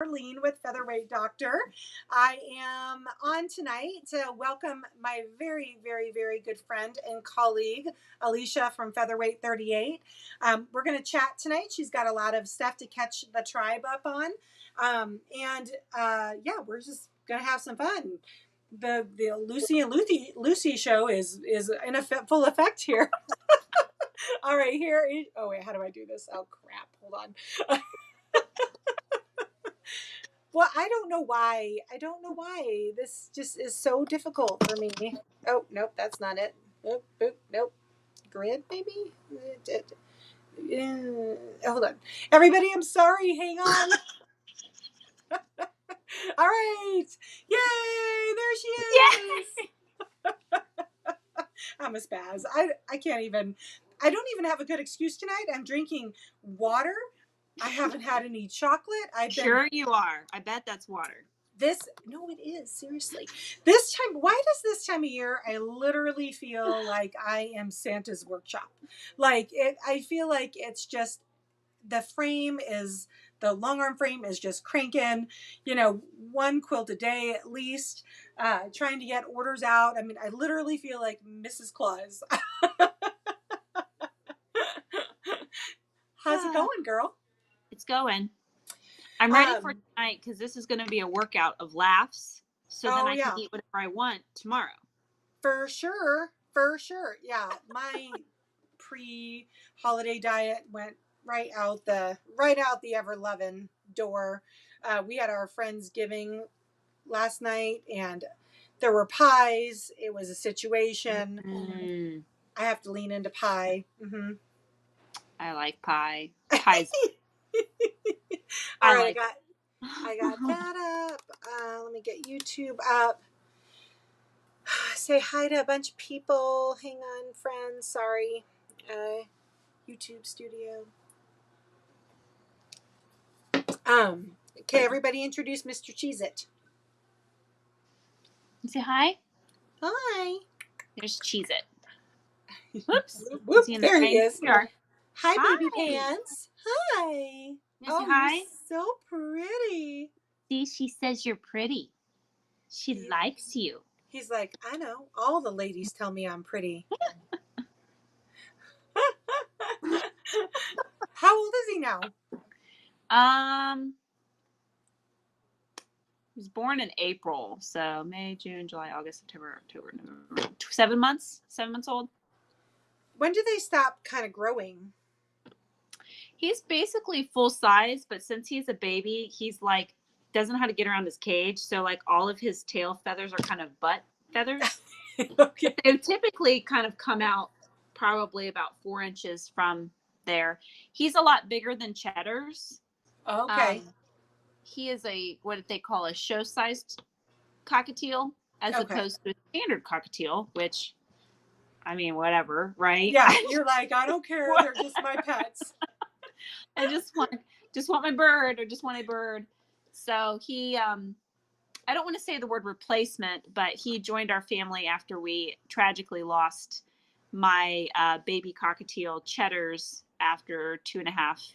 Arlene with Featherweight Doctor. I am on tonight to welcome my very, very, very good friend and colleague, Alicia from Featherweight 38. We're going to chat tonight. She's got a lot of stuff to catch the tribe up on. Yeah, we're just going to have some fun. The Lucy and Lucy show is in full effect here. All right, oh wait, how do I do this? Oh crap, hold on. Well, I don't know why. This just is so difficult for me. Oh, nope, that's not it. Nope. Grid, maybe? Hold on. Everybody, I'm sorry. Hang on. All right. Yay, there she is. I'm a spaz. I can't even. I don't even have a good excuse tonight. I'm drinking water. I haven't had any chocolate. Sure you are. I bet that's water. No, it is. Seriously. Why does this time of year, I literally feel like I am Santa's workshop. I feel like it's just, the long arm frame is just cranking, one quilt a day at least, trying to get orders out. I mean, I literally feel like Mrs. Claus. How's it going, girl? It's going. I'm ready for tonight because this is going to be a workout of laughs. So then I can eat whatever I want tomorrow. For sure. Yeah. My pre-holiday diet went right out the ever-loving door. We had our Friendsgiving last night and there were pies. It was a situation. I have to lean into pie. Mm-hmm. I like pie. Pies. All right, I got that up. Let me get YouTube up. Say hi to a bunch of people. Hang on, friends. Sorry. YouTube studio. Okay, everybody introduce Mr. Cheez-It. Say hi. Hi. There's Cheez-It. Whoops. There he is. Hi, baby pants. Hi. Hi. You're so pretty. See, she says you're pretty. She likes you. He's like, I know. All the ladies tell me I'm pretty. How old is he now? He was born in April, so May, June, July, August, September, October, November. 7 months. 7 months old. When do they stop kind of growing? He's basically full size, but since he's a baby, he's like doesn't know how to get around his cage, so like all of his tail feathers are kind of butt feathers. Okay. They typically kind of come out probably about 4 inches from there. He's a lot bigger than Cheddar's. Okay. He is what they call a show-sized cockatiel, as opposed to a standard cockatiel, which, I mean, whatever, right? Yeah, you're like, I don't care. They're just my pets. I just want my bird, or just want a bird. So he, I don't want to say the word replacement, but he joined our family after we tragically lost my baby cockatiel Cheddar's after 2.5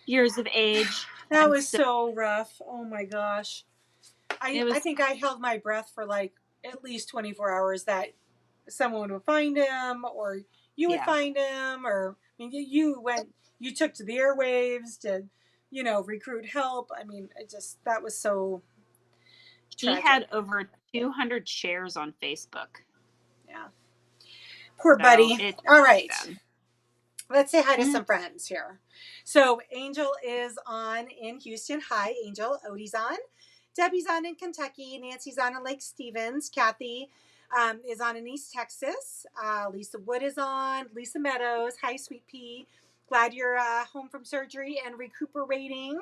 years of age. That was so rough. Oh my gosh. I think I held my breath for like at least 24 hours that someone would find him, or you would find him, or I mean, you took to the airwaves to, recruit help. I mean, that was so tragic. He had over 200 shares on Facebook. Yeah. Poor buddy. All right. Let's say hi to some friends here. So Angel is on in Houston. Hi, Angel. Odie's on. Debbie's on in Kentucky. Nancy's on in Lake Stevens. Kathy is on in East Texas. Lisa Wood is on. Lisa Meadows. Hi, Sweet Pea. Glad you're home from surgery and recuperating.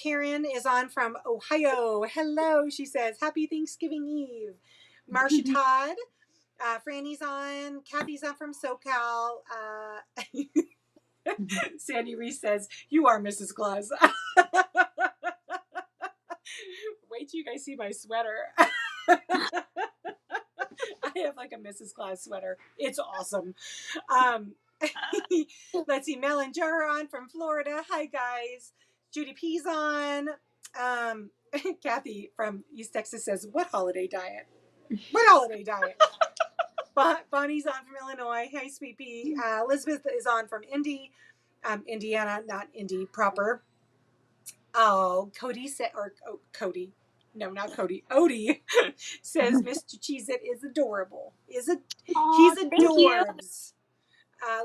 Karen is on from Ohio. Hello, she says. Happy Thanksgiving Eve. Marcia Todd. Franny's on. Kathy's on from SoCal. Sandy Reese says, you are Mrs. Claus. Wait till you guys see my sweater. I have like a Mrs. Claus sweater. It's awesome. Let's see. Mel and Joe are on from Florida. Hi, guys. Judy P's on. Kathy from East Texas says, what holiday diet? What holiday diet? Bonnie's on from Illinois. Hey, Sweet Pea. Elizabeth is on from Indy. Indiana, not Indy proper. Oh, Cody said, Cody. No, not Cody. Odie says Mr. Cheez-It is adorable. He's Thank you. adorbs.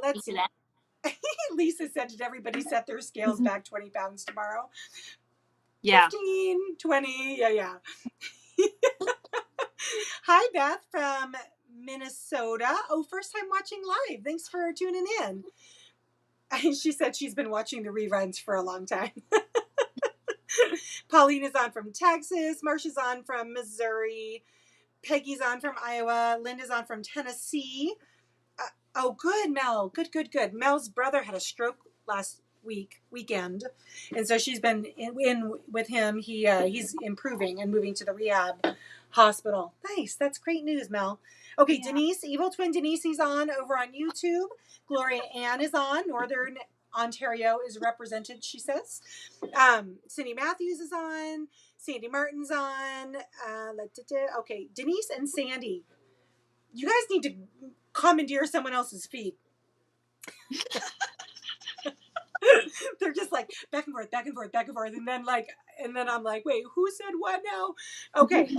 Let's see. Lisa said, did everybody set their scales back 20 pounds tomorrow? Yeah. 15, 20. Yeah. Hi, Beth from Minnesota. Oh, first time watching live. Thanks for tuning in. She said she's been watching the reruns for a long time. Pauline is on from Texas. Marsha's on from Missouri. Peggy's on from Iowa. Linda's on from Tennessee. Oh, good, Mel. Good. Mel's brother had a stroke last weekend, and so she's been in with him. He's improving and moving to the rehab hospital. Nice. That's great news, Mel. Okay, yeah. Denise, Evil Twin Denise is on over on YouTube. Gloria Ann is on. Northern Ontario is represented, she says. Cindy Matthews is on. Sandy Martin's on. Okay, Denise and Sandy. You guys need to commandeer someone else's feed. They're just like back and forth, and then I'm like, wait, who said what now? Okay.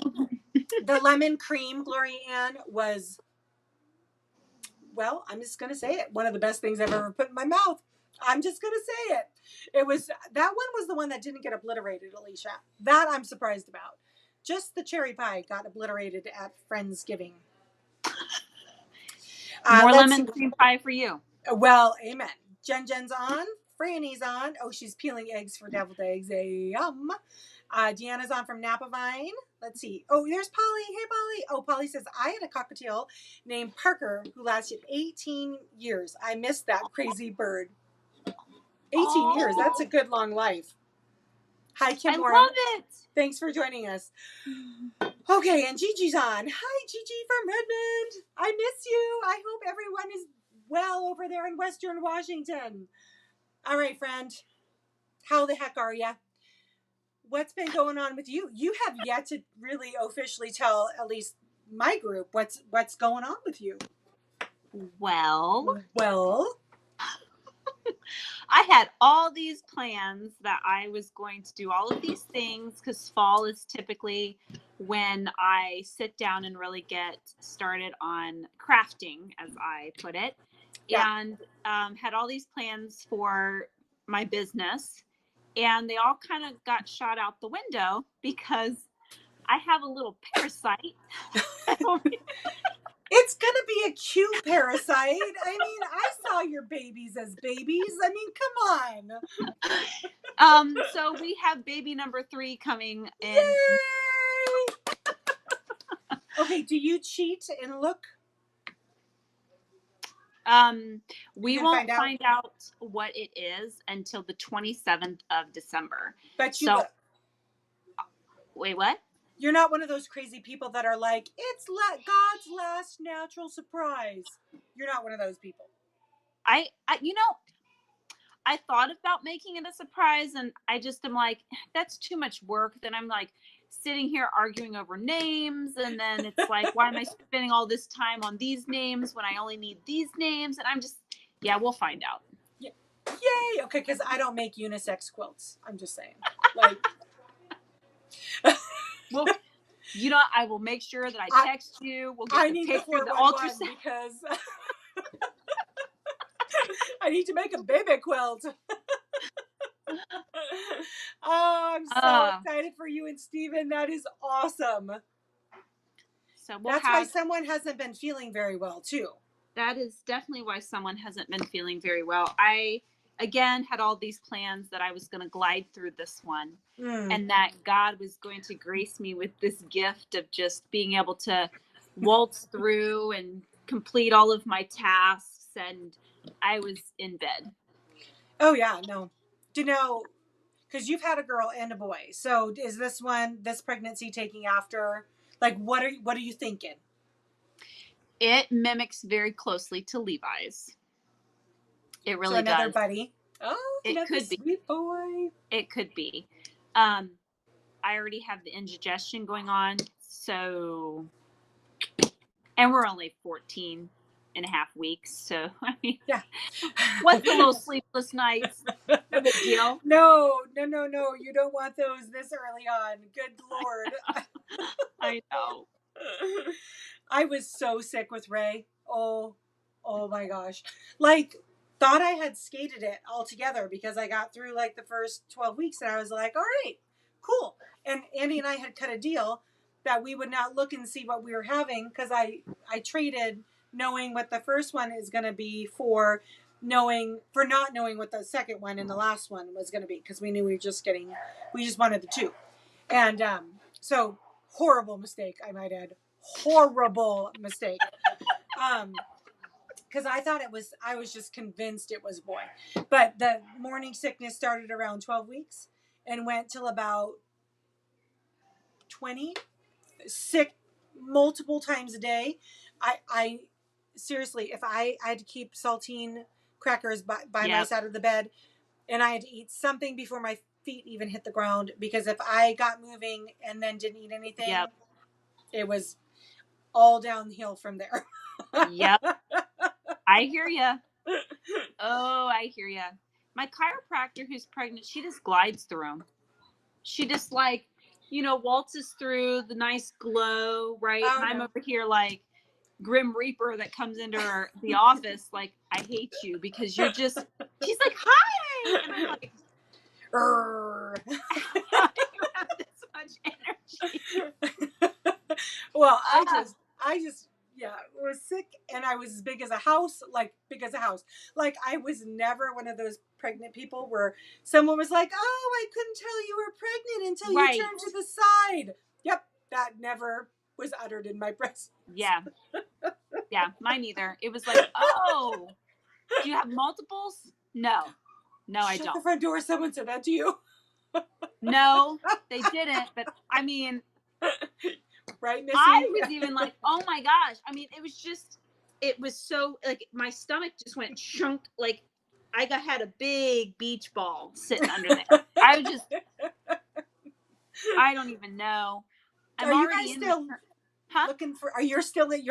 The lemon cream Gloria Ann was, well, I'm just gonna say it, one of the best things I've ever put in my mouth. I'm just gonna say it. That one was the one that didn't get obliterated, Alicia. That I'm surprised about. Just the cherry pie got obliterated at Friendsgiving. More lemon cream pie for you. Well, amen. Jen's on. Franny's on. Oh, she's peeling eggs for deviled eggs. Yum. Deanna's on from Napa Vine. Let's see. Oh, there's Polly. Hey, Polly. Oh, Polly says, I had a cockatiel named Parker who lasted 18 years. I missed that crazy bird. 18 years. That's a good long life. Hi, Kim Warren. I love it. Thanks for joining us. Okay, and Gigi's on. Hi, Gigi from Redmond. I miss you. I hope everyone is well over there in Western Washington. All right, friend. How the heck are you? What's been going on with you? You have yet to really officially tell at least my group what's going on with you. Well, I had all these plans that I was going to do all of these things because fall is typically when I sit down and really get started on crafting, as I put it. Yeah. And had all these plans for my business, and they all kind of got shot out the window because I have a little parasite. It's going to be a cute parasite. I mean, I saw your babies as babies. I mean, come on. So we have baby number 3 coming in. Yay! Okay, do you cheat and look? We won't find out what it is until the 27th of December. But you look. Wait, what? You're not one of those crazy people that are like, it's God's last natural surprise. You're not one of those people. I thought about making it a surprise, and I just am like, that's too much work. Then I'm like sitting here arguing over names, and then it's like, why am I spending all this time on these names when I only need these names? And I'm just, we'll find out. Yeah. Yay! Okay, because I don't make unisex quilts. I'm just saying. Like... Well, I will make sure that I text you. We'll get the picture, the ultrasound. Because I need to make a baby quilt. Oh, I'm so excited for you and Steven. That is awesome. So that's why someone hasn't been feeling very well, too. That is definitely why someone hasn't been feeling very well. I, again, had all these plans that I was going to glide through this one. And that God was going to grace me with this gift of just being able to waltz through and complete all of my tasks. And I was in bed. Oh, yeah, no. Because you've had a girl and a boy. So is this pregnancy taking after? Like, what are you thinking? It mimics very closely to Levi's. It really does. Another buddy. Oh, It could be. Sweet boy. It could be. I already have the indigestion going on. So, and we're only 14 and a half weeks. So, I mean, yeah. What's the little sleepless nights? No big deal. No. You don't want those this early on. Good Lord. I know. I was so sick with Ray. Oh my gosh. Like, thought I had skated it all together because I got through like the first 12 weeks and I was like, all right, cool. And Andy and I had cut a deal that we would not look and see what we were having because I traded knowing what the first one is going to be for not knowing what the second one and the last one was going to be because we knew we just wanted the two. And so horrible mistake, I might add. Horrible mistake. Because I was just convinced it was a boy. But the morning sickness started around 12 weeks and went till about 20. Sick multiple times a day. I seriously, if I had to keep saltine crackers by my side of the bed and I had to eat something before my feet even hit the ground, because if I got moving and then didn't eat anything, it was all downhill from there. Yep. I hear ya. Oh, I hear ya. My chiropractor who's pregnant, she just glides through them. She just like, waltzes through the nice glow, right? Oh, and I'm over here like Grim Reaper that comes into the office like, I hate you because you're just, she's like, hi! And I'm like, how do you have this much energy? Well, I just was sick and I was as big as a house. Like I was never one of those pregnant people where someone was like, oh, I couldn't tell you were pregnant until you turned to the side. Yep. That never was uttered in my presence. Yeah. Yeah, mine either. It was like, oh, do you have multiples? No, I don't. Shut the front door. Someone said that to you. No, they didn't. But I mean, right, Missy? I was even like, oh my gosh. I mean, it was so like my stomach just went chunk. Like I had a big beach ball sitting under there. I don't even know. Are you guys still looking for? You're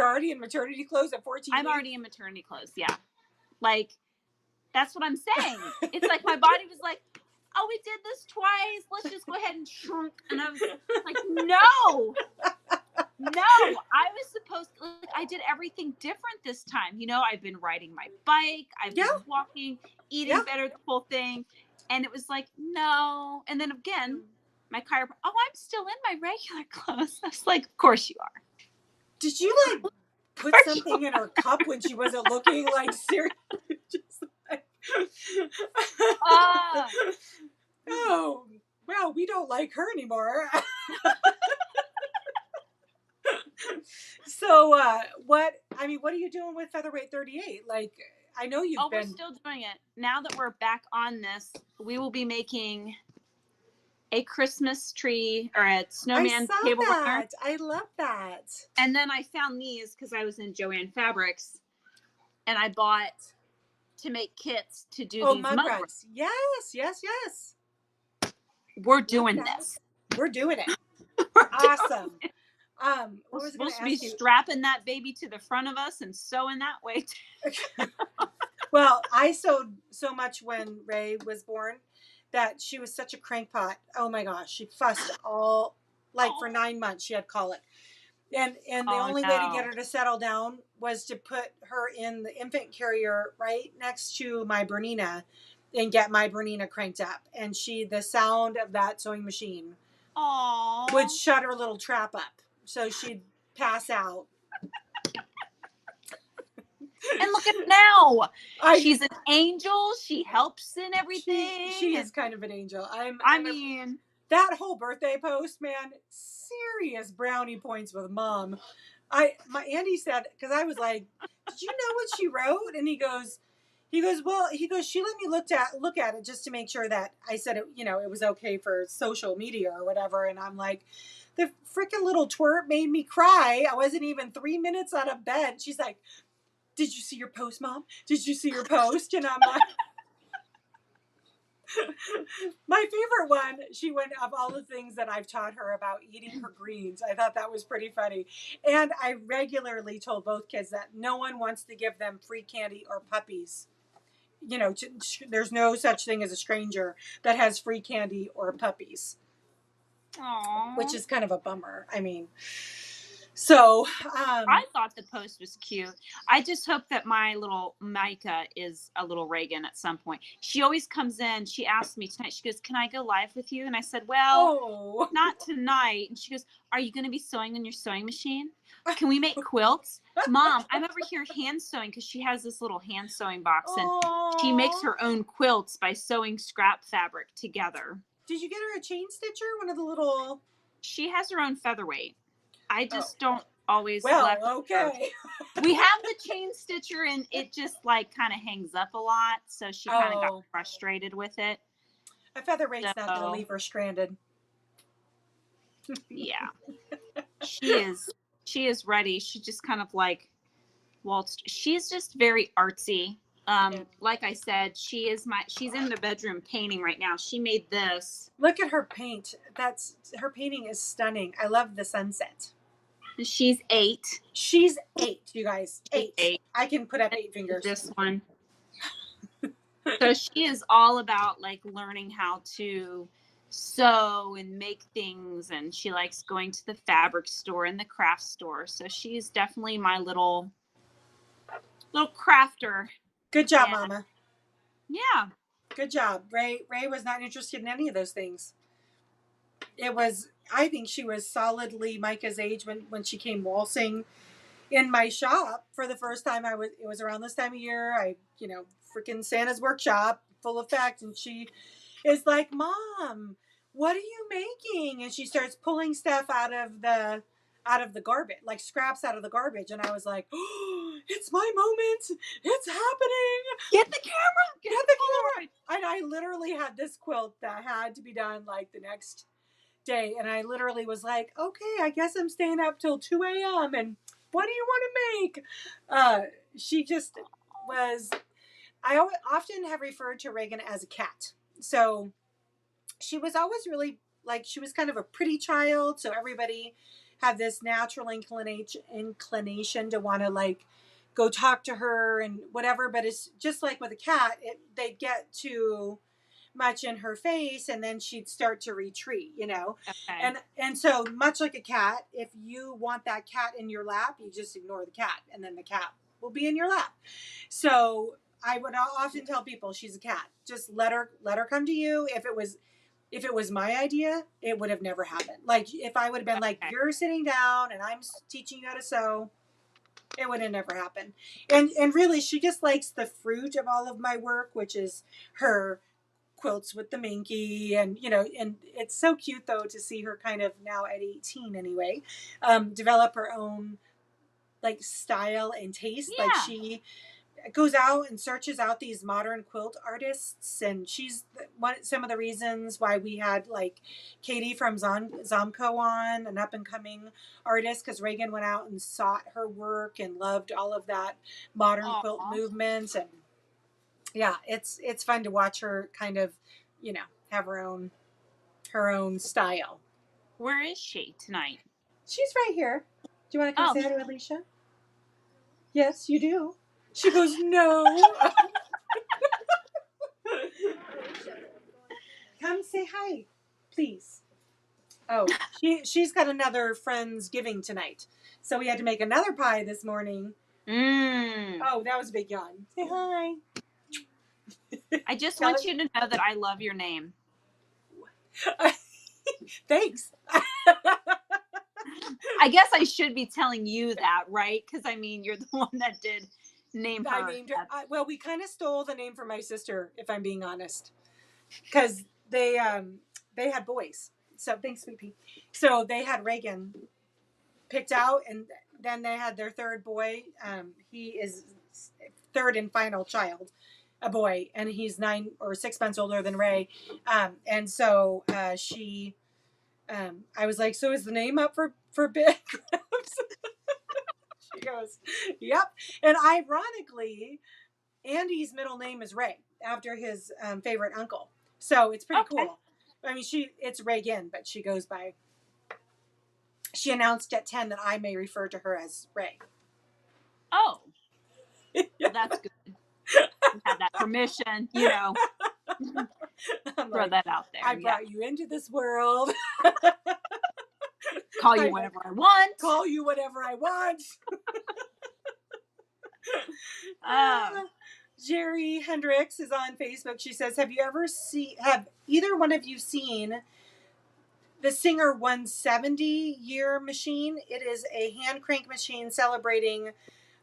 already in maternity clothes at 14? I'm already in maternity clothes. Yeah, like that's what I'm saying. It's like my body was like, oh, we did this twice. Let's just go ahead and shrunk. And I was like, no. I was supposed to, like, I did everything different this time. I've been riding my bike. I've been walking, eating better, the whole thing. And it was like, no. And then again, my chiropractor, oh, I'm still in my regular clothes. I was like, of course you are. Did you like put something in her cup when she wasn't looking? Like, seriously? Just like, oh, well, we don't like her anymore. So, what are you doing with Featherweight 38? Like, I know you've been. We're still doing it. Now that we're back on this, we will be making a Christmas tree or a snowman table runner. I love that. And then I found these because I was in Joann Fabrics, and I bought to make kits to do these mug runs. Yes. We're doing this. We're doing it. Awesome. We're supposed to be strapping that baby to the front of us and sewing that way too. Well, I sewed so much when Ray was born that she was such a crankpot. Oh my gosh, she fussed all for 9 months. She had colic, and the only way to get her to settle down was to put her in the infant carrier right next to my Bernina and get my Bernina cranked up. And the sound of that sewing machine would shut her little trap up. So she'd pass out. And look at her now. She's an angel. She helps in everything. She is kind of an angel. That whole birthday post, man, serious brownie points with Mom. Andy said, because I was like, did you know what she wrote? And he goes, she let me look at it just to make sure that I said it, it was okay for social media or whatever. And I'm like, the freaking little twerp made me cry. I wasn't even 3 minutes out of bed. She's like, did you see your post, Mom? Did you see your post? And I'm like, My favorite one, she went of all the things that I've taught her about eating her greens. I thought that was pretty funny. And I regularly told both kids that no one wants to give them free candy or puppies. You know, there's no such thing as a stranger that has free candy or puppies. Aww. Which is kind of a bummer. I mean, so I thought the post was cute. I just hope that my little Micah is a little Reagan at some point. She always comes in. She asked me tonight. She goes, "Can I go live with you?" And I said, "Well, not tonight." And she goes, "Are you going to be sewing on your sewing machine? Can we make quilts?" Mom, I'm over here hand sewing because she has this little hand sewing box, and she makes her own quilts by sewing scrap fabric together. Did you get her a chain stitcher? One of the little... She has her own Featherweight. I just don't always okay. We have the chain stitcher and it just like kind of hangs up a lot, so she kind of got frustrated with it. A Featherweight's not going to leave her stranded. Yeah. She is ready. She just kind of like waltzed. She's just very artsy. Like I said, she's in the bedroom painting right now. She made this. Look at her paint. Her painting is stunning. I love the sunset. She's 8. She's 8, you guys. 8. I can put up 8 fingers. This one. So she is all about like learning how to sew and make things, and she likes going to the fabric store and the craft store. So she's definitely my little crafter. Good job, Mama. Yeah. Good job. Ray was not interested in any of those things. I think she was solidly Micah's age when she came waltzing in my shop for the first time. It was around this time of year. Freaking Santa's workshop, full effect. And she is like, "Mom, what are you making?" And she starts pulling stuff out of the garbage, like scraps out of the garbage. And I was like, "Oh, it's my moment. It's happening. Get the camera. Get the camera." And I literally had this quilt that had to be done like the next day. And I literally was like, "Okay, I guess I'm staying up till 2 a.m. And what do you want to make?" She just was... I often have referred to Reagan as a cat. So she was always really, like, she was kind of a pretty child. So everybody had this natural inclination to want to, like, go talk to her and whatever. But it's just like with a cat, they'd get too much in her face and then she'd start to retreat, you know. Okay. And so much like a cat, if you want that cat in your lap, you just ignore the cat and then the cat will be in your lap. So I would often tell people she's a cat. Just let her come to you. If it was my idea, it would have never happened. Like if I would have been like, "You're sitting down and I'm teaching you how to sew," it would have never happened. And really, she just likes the fruit of all of my work, which is her quilts with the minky, and and it's so cute though to see her kind of now at 18 anyway, develop her own like style and taste. Yeah. Like she goes out and searches out these modern quilt artists, and she's some of the reasons why we had like Katie from Zomco on, an up and coming artist, because Reagan went out and sought her work and loved all of that modern quilt movement. And yeah, it's fun to watch her kind of have her own style. Where is she tonight? She's right here. Do you want to come say hi to Alicia? Yes, you do. She goes, "No." Come say hi, please. Oh, she's got another Friendsgiving tonight. So we had to make another pie this morning. Oh, that was a big yawn. Say hi. I just want you to know that I love your name. Thanks. I guess I should be telling you that, right? Because I mean, you're the one that did name her. I named her. Well, we kind of stole the name from my sister, if I'm being honest, because they had boys. So thanks, Sweet Pea. So they had Reagan picked out, and then they had their third boy. He is third and final child, a boy, and he's 9 or 6 months older than Ray. And so she, I was like, "So is the name up for bid?" She goes, "Yep." And ironically, Andy's middle name is Ray, after his favorite uncle. So it's pretty cool. I mean, it's Reagan, but she announced at 10 that I may refer to her as Ray. Oh, well, that's good. You have that permission, you know. Throw that out there. I brought you into this world. Call you whatever I want. Call you whatever I want. Jerry Hendricks is on Facebook. She says, have either one of you seen the Singer 170-year machine? It is a hand crank machine celebrating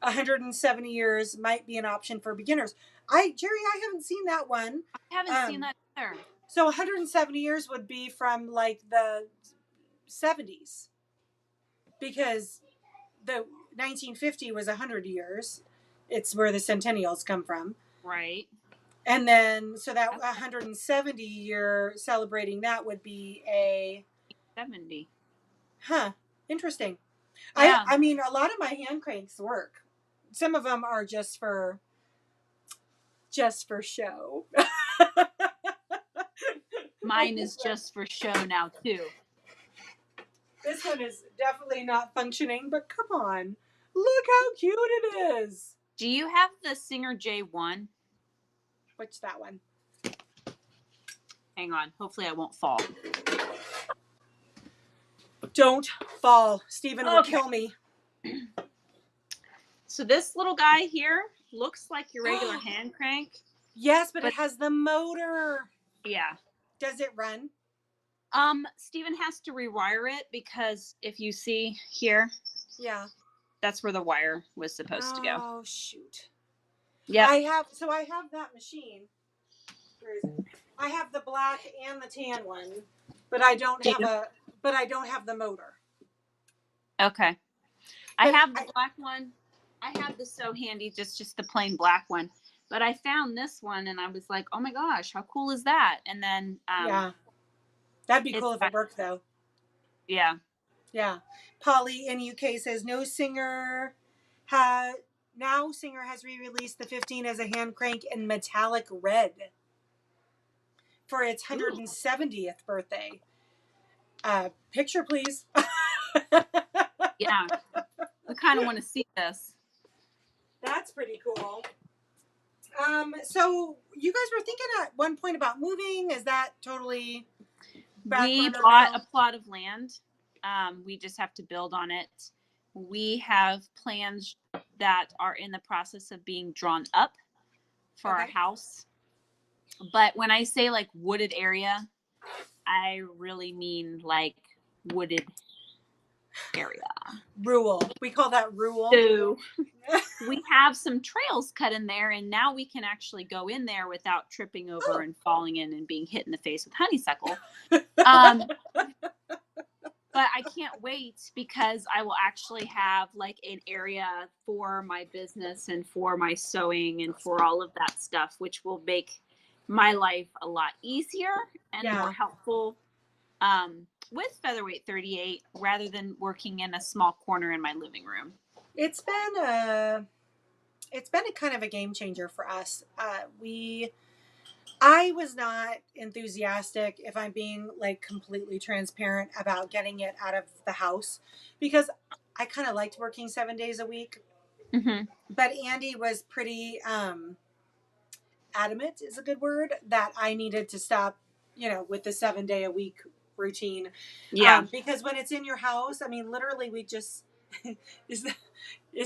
170 years. Might be an option for beginners. Jerry, I haven't seen that one. I haven't seen that either. So 170 years would be from like the 70s, because the 1950 was 100 years. It's where the centennials come from. Right. And then, so that 170 year celebrating that would be a 70. Huh. Interesting. Yeah. I mean, a lot of my hand cranks work. Some of them are just for show. Mine is just for show now too. This one is definitely not functioning, but come on. Look how cute it is. Do you have the Singer J1? What's that one? Hang on. Hopefully I won't fall. Don't fall. Stephen will kill me. So this little guy here looks like your regular hand crank. Yes, but it has the motor. Yeah. Does it run? Stephen has to rewire it, because if you see here, yeah, that's where the wire was supposed to go. Oh shoot. Yeah. I have that machine. Where is it? I have the black and the tan one, but I don't have the motor. Okay. I have the black one. I have the So Handy, just the plain black one. But I found this one and I was like, oh my gosh, how cool is that? And then yeah. That'd be cool if it worked though. Yeah. Yeah. Polly in UK says Singer has re-released the 15 as a hand crank in metallic red for its 170th birthday. Picture, please. Yeah. I kind of want to see this. That's pretty cool. So you guys were thinking at one point about moving. Is that totally... We bought a plot of land. We just have to build on it. We have plans that are in the process of being drawn up for our house. But when I say like wooded area, I really mean like wooded area. Rural. We call that rural. So we have some trails cut in there, and now we can actually go in there without tripping over and falling in and being hit in the face with honeysuckle. But I can't wait, because I will actually have like an area for my business and for my sewing and for all of that stuff, which will make my life a lot easier and more helpful with Featherweight 38, rather than working in a small corner in my living room. It's been a kind of a game changer for us. I was not enthusiastic, if I'm being like completely transparent, about getting it out of the house, because I kind of liked working 7 days a week. Mm-hmm. But Andy was pretty adamant, is a good word, that I needed to stop, with the 7 day a week routine. Yeah. Because when it's in your house, I mean, literally we just, is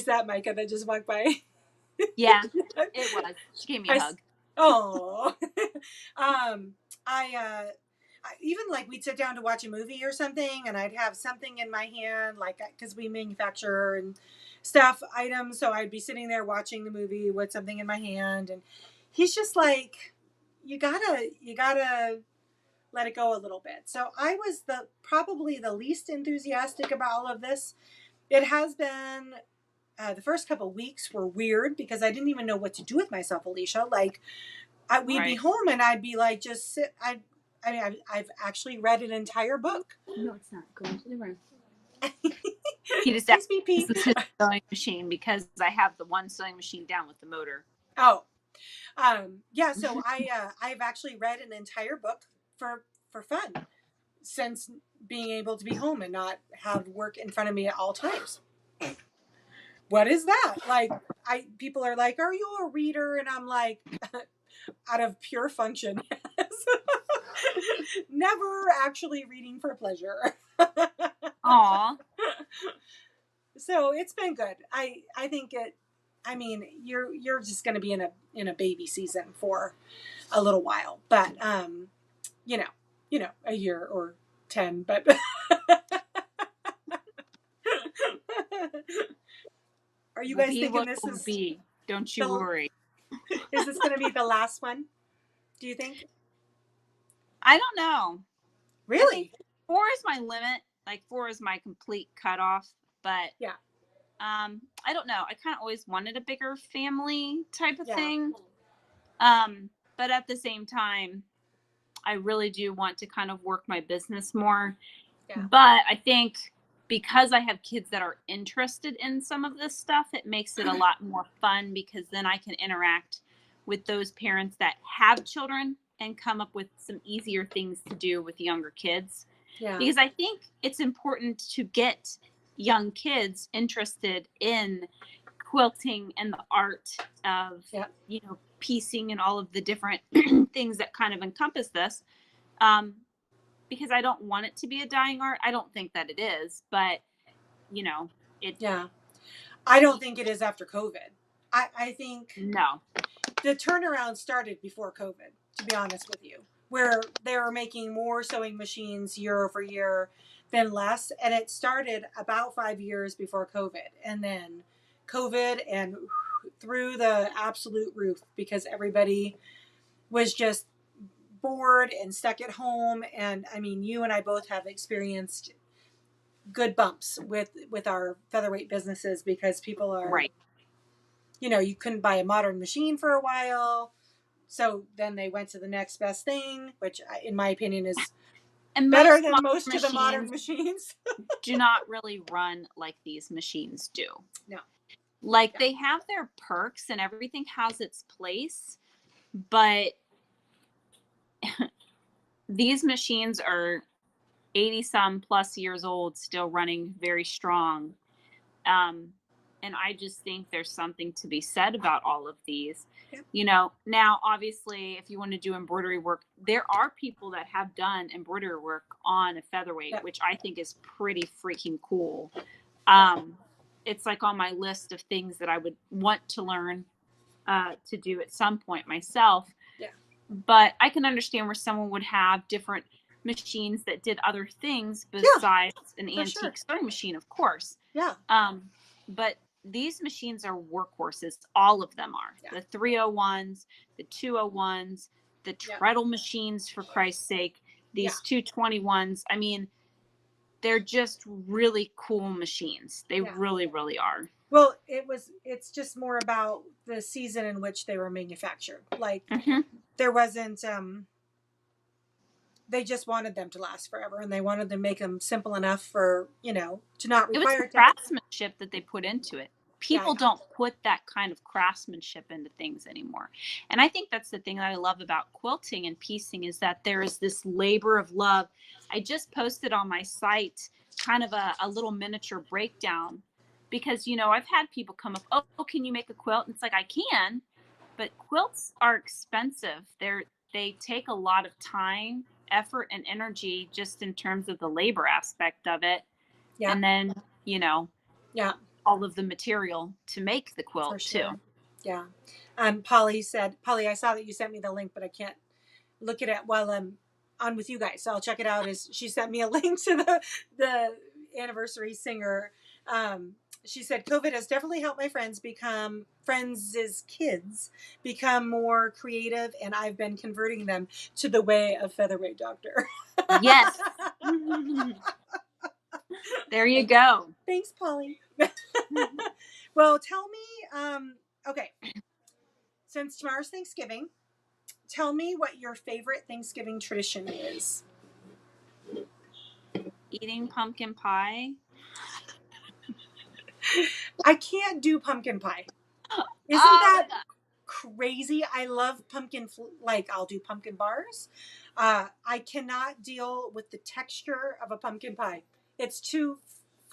that Micah that just walked by? Yeah, it was. She gave me a hug. Oh, I even like we'd sit down to watch a movie or something, and I'd have something in my hand, like, because we manufacture and stuff items, so I'd be sitting there watching the movie with something in my hand, and he's just like, you gotta let it go a little bit. So I was probably the least enthusiastic about all of this. It has been. The first couple of weeks were weird because I didn't even know what to do with myself, Alicia. Like, we'd be home and I'd be like, just sit. I've actually read an entire book. No, it's not. Go into the room. He just asked me to use his sewing machine, because I have the one sewing machine down with the motor. Oh, Yeah. So I've actually read an entire book for fun since being able to be home and not have work in front of me at all times. What is that? Like, people are like, "Are you a reader?" And I'm like, out of pure function, yes. Never actually reading for pleasure. Aw. So it's been good. I think it. I mean, you're just going to be in a baby season for a little while, but you know, a year or 10, but. Are you guys thinking this is be? Don't you worry. Is this going to be the last one? Do you think? I don't know. Really? I think 4 is my limit. Like 4 is my complete cutoff. But yeah, I don't know. I kind of always wanted a bigger family type of yeah. thing. But at the same time, I really do want to kind of work my business more. Yeah. But I think because I have kids that are interested in some of this stuff, it makes it a lot more fun because then I can interact with those parents that have children and come up with some easier things to do with younger kids. Yeah. Because I think it's important to get young kids interested in quilting and the art of, you know, piecing and all of the different things that kind of encompass this. Because I don't want it to be a dying art. I don't think that it is, but you know, it. Yeah. I don't think it is after COVID. I think no. The turnaround started before COVID, to be honest with you, where they were making more sewing machines year over year than less. And it started about 5 years before COVID. And then COVID and through the absolute roof because everybody was just bored and stuck at home. And I mean, you and I both have experienced good bumps with our featherweight businesses because people are right. You know, you couldn't buy a modern machine for a while. So then they went to the next best thing, which in my opinion is better than most of the modern machines. Do not really run like these machines do. No. Like they have their perks and everything has its place, but these machines are 80 some plus years old, still running very strong. And I just think there's something to be said about all of these. Yep. You know, now, obviously, if you want to do embroidery work, there are people that have done embroidery work on a featherweight, which I think is pretty freaking cool. It's like on my list of things that I would want to learn to do at some point myself. Yeah. But I can understand where someone would have different machines that did other things besides an antique sewing machine, of course. Yeah. But these machines are workhorses. All of them are. Yeah. The 301s, the 201s, the treadle machines, for Christ's sake, these 221s. I mean, they're just really cool machines. They really, really are. Well, it's just more about the season in which they were manufactured. Like there wasn't, they just wanted them to last forever and they wanted to make them simple enough for, you know, to not require. It was the craftsmanship that they put into it. People don't put that kind of craftsmanship into things anymore. And I think that's the thing that I love about quilting and piecing is that there is this labor of love. I just posted on my site kind of a little miniature breakdown because, you know, I've had people come up, oh, can you make a quilt? And it's like, I can, but quilts are expensive. They take a lot of time, effort, and energy just in terms of the labor aspect of it. Yeah. And then, you know, all of the material to make the quilt too. Yeah. Polly, I saw that you sent me the link, but I can't look at it while I'm on with you guys. So I'll check it out. She sent me a link to the anniversary singer. She said, COVID has definitely helped my friends' kids become more creative, and I've been converting them to the way of Featherweight Doctor. Yes. There you go. Thanks, Polly. Well, tell me, okay, since tomorrow's Thanksgiving, tell me what your favorite Thanksgiving tradition is. Eating pumpkin pie. I can't do pumpkin pie. Isn't that crazy. I love pumpkin, like I'll do pumpkin bars. I cannot deal with the texture of a pumpkin pie. It's too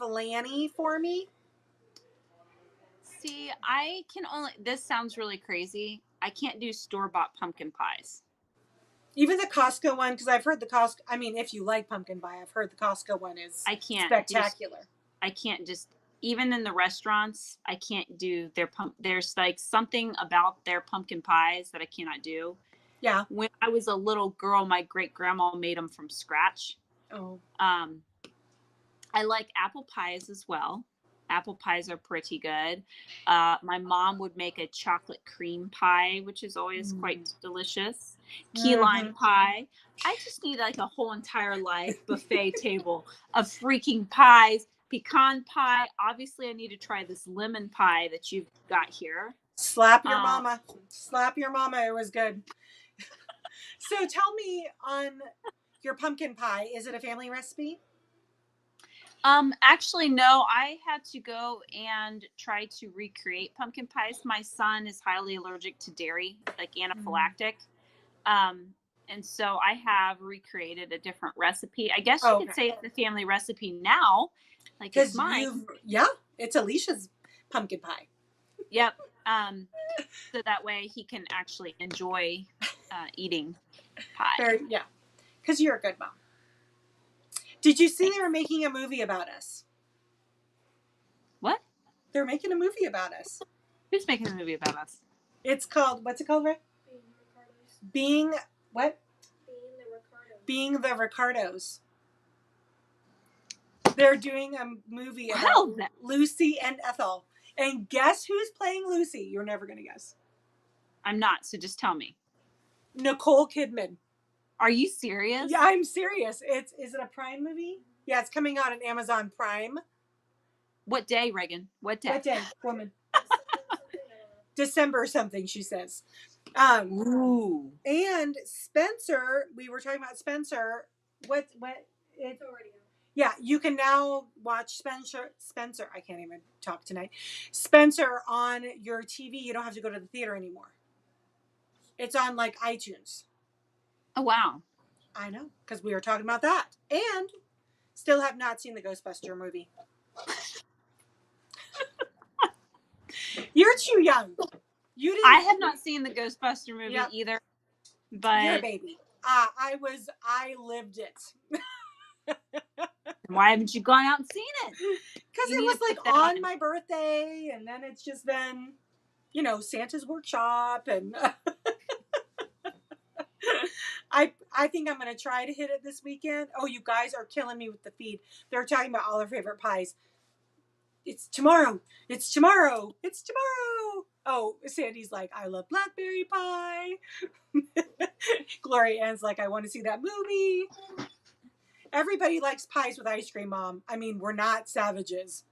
flanny for me. See, I can only, this sounds really crazy. I can't do store-bought pumpkin pies. Even the Costco one, because I've heard the Costco, I mean, if you like pumpkin pie, I've heard the Costco one is spectacular. I can't just, even in the restaurants, I can't do their there's like something about their pumpkin pies that I cannot do. Yeah. When I was a little girl, my great grandma made them from scratch. Oh. I like apple pies as well. Apple pies are pretty good. My mom would make a chocolate cream pie, which is always quite delicious. Key lime pie. I just need like a whole entire life buffet table of freaking pies. Pecan pie. Obviously, I need to try this lemon pie that you've got here. Slap your mama. Slap your mama. It was good. So tell me on your pumpkin pie, is it a family recipe? Actually, no, I had to go and try to recreate pumpkin pies. My son is highly allergic to dairy, like anaphylactic. And so I have recreated a different recipe. I guess you could say it's a family recipe now. Like it's mine. It's Alicia's pumpkin pie. Yep. So that way he can actually enjoy eating pie. Because you're a good mom. Did you see they were making a movie about us? What? They're making a movie about us. Who's making a movie about us? It's called, what's it called, Ray? Being what? Being the Ricardos. They're doing a movie about Lucy and Ethel. And guess who's playing Lucy? You're never going to guess. I'm not, so just tell me. Nicole Kidman. Are you serious? Yeah, I'm serious. Is it a Prime movie? Yeah, it's coming out on Amazon Prime. What day, Reagan? What day? What day, woman? December something, she says. Ooh. And Spencer, we were talking about Spencer. It's already out. Yeah, you can now watch Spencer, I can't even talk tonight. Spencer on your TV. You don't have to go to the theater anymore. It's on like iTunes. Oh, wow. I know, because we were talking about that. And still have not seen the Ghostbuster movie. You're too young. You didn't. I have not seen the Ghostbuster movie either. But you're a baby. I lived it. Why haven't you gone out and seen it? Because it was like on my birthday, and then it's just been, Santa's workshop, and I think I'm going to try to hit it this weekend. Oh, you guys are killing me with the feed. They're talking about all their favorite pies. It's tomorrow. It's tomorrow. It's tomorrow. Oh, Sandy's like, I love blackberry pie. Gloria Ann's like, I want to see that movie. Everybody likes pies with ice cream, Mom. I mean, we're not savages.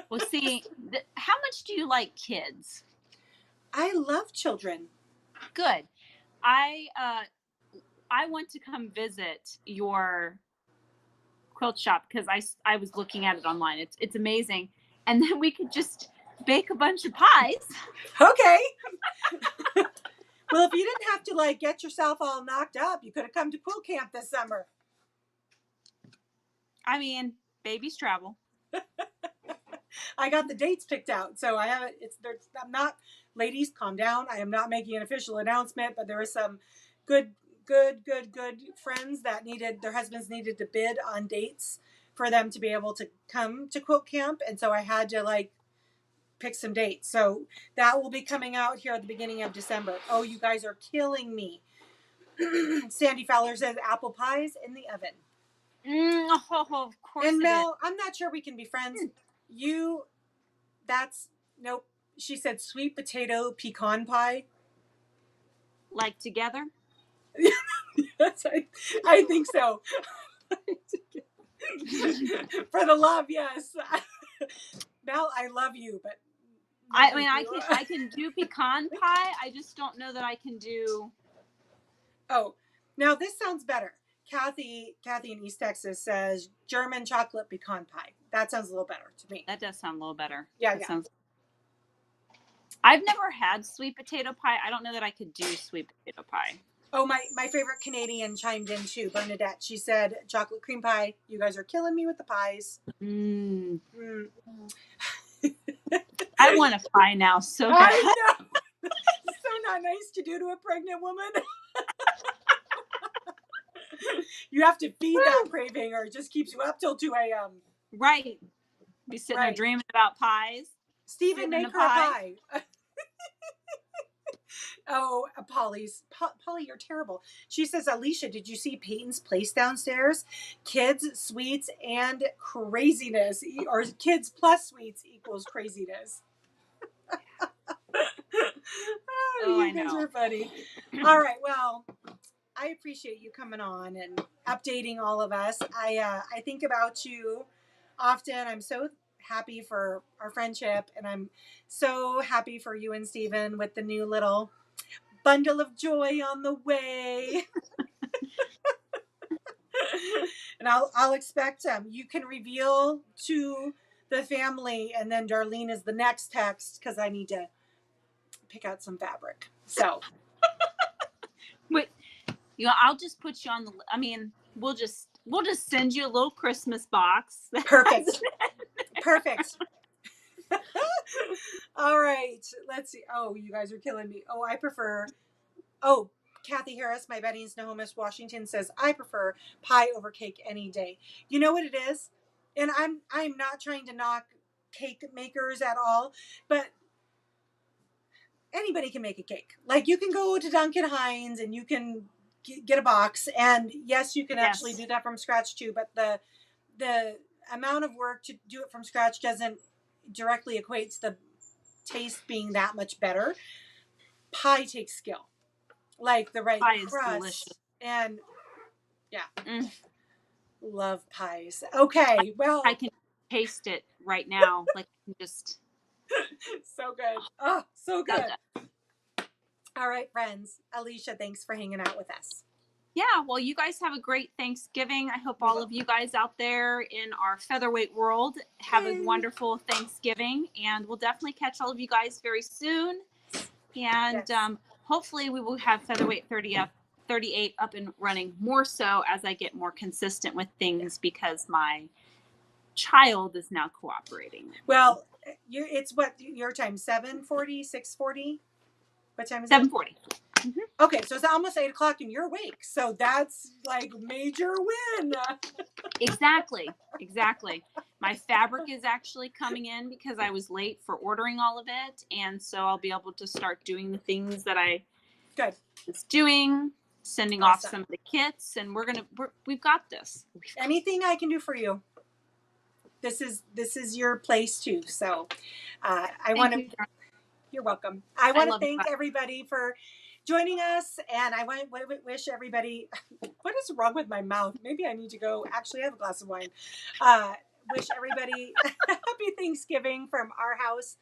Well, see, how much do you like kids? I love children. Good. I want to come visit your quilt shop because I was looking at it online. It's amazing. And then we could just bake a bunch of pies. Okay. Well, if you didn't have to get yourself all knocked up, you could have come to pool camp this summer. I mean, babies travel. I got the dates picked out, so I haven't. I'm not. Ladies, calm down. I am not making an official announcement, but there were some good friends that their husbands needed to bid on dates for them to be able to come to quilt camp, and so I had to pick some dates. So that will be coming out here at the beginning of December. Oh, you guys are killing me. Sandy Fowler says apple pies in the oven. Of course. And Mel, I'm not sure we can be friends. Nope. She said sweet potato pecan pie. Like together? Yes, I think so. For the love, yes. Mel, I love you, but I can do pecan pie. I just don't know that I can do. Oh, now this sounds better. Kathy in East Texas says German chocolate pecan pie. That sounds a little better to me. That does sound a little better. Yeah. I've never had sweet potato pie. I don't know that I could do sweet potato pie. Oh, my favorite Canadian chimed in too, Bernadette. She said chocolate cream pie. You guys are killing me with the pies. I want a pie now so bad. I know. So not nice to do to a pregnant woman. You have to feed that craving or it just keeps you up till 2 a.m. Right. Be sitting there dreaming about pies. Stephen, make her a pie. Oh, Polly, you're terrible. She says, Alicia, did you see Peyton's place downstairs? Kids, sweets, and craziness. Or kids plus sweets equals craziness. Oh, you guys are funny. All right, well, I appreciate you coming on and updating all of us. I think about you often. I'm so happy for our friendship, and I'm so happy for you and Stephen with the new little bundle of joy on the way. And I'll expect you can reveal to the family, and then Darlene is the next text because I need to pick out some fabric. So wait, I'll just put you on the. I mean, we'll just send you a little Christmas box. Perfect. All right, let's see. Oh, you guys are killing me. Oh, I prefer. Oh, Kathy Harris, my buddy in Snohomish, Washington, says I prefer pie over cake any day. You know what it is, and I'm not trying to knock cake makers at all, but anybody can make a cake. Like you can go to Duncan Hines and you can get a box, and yes, you can actually do that from scratch too. But the amount of work to do it from scratch doesn't directly equate to the taste being that much better. Pie takes skill, like the right pie crust, is delicious. And love pies. Okay, well, I can taste it right now. Like just so good. Oh, so good. All right, friends. Alicia, thanks for hanging out with us. Yeah, well, you guys have a great Thanksgiving. I hope all of you guys out there in our Featherweight world have a wonderful Thanksgiving, and we'll definitely catch all of you guys very soon. And hopefully we will have Featherweight 38 up and running more so as I get more consistent with things because my child is now cooperating. Well, it's what your time, 7:40, 6:40? What time is 7:40. it? 7:40. Okay, so it's almost 8 o'clock and you're awake. So that's like major win. Exactly. My fabric is actually coming in because I was late for ordering all of it. And so I'll be able to start doing the things that I was doing, sending off some of the kits, and we've got this. Anything I can do for you. This is your place too. So you're welcome. I want to thank everybody for joining us, and I want to wish everybody, what is wrong with my mouth? Maybe I need to go actually have a glass of wine. Wish everybody happy Thanksgiving from our house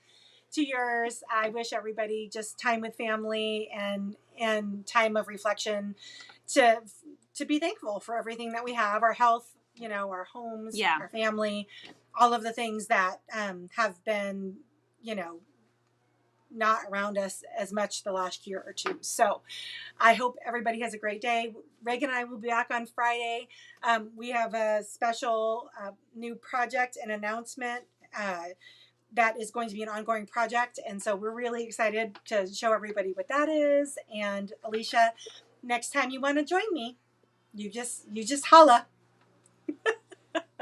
to yours. I wish everybody just time with family and time of reflection to be thankful for everything that we have, our health, our homes, our family, all of the things that have been, not around us as much the last year or two. So I hope everybody has a great day. Reagan and I will be back on Friday. We have a special new project and announcement that is going to be an ongoing project. And so we're really excited to show everybody what that is. And Alicia, next time you want to join me, you just holla.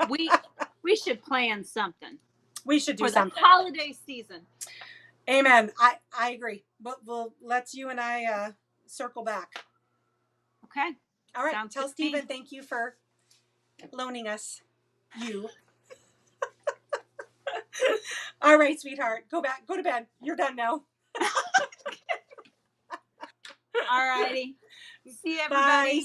We should plan something. We should do something. For the holiday season. Amen. I agree. We'll let you and I circle back. Okay. All right. Tell Stephen thank you for loaning us you. All right, sweetheart. Go to bed. You're done now. All righty. See you, everybody. Bye.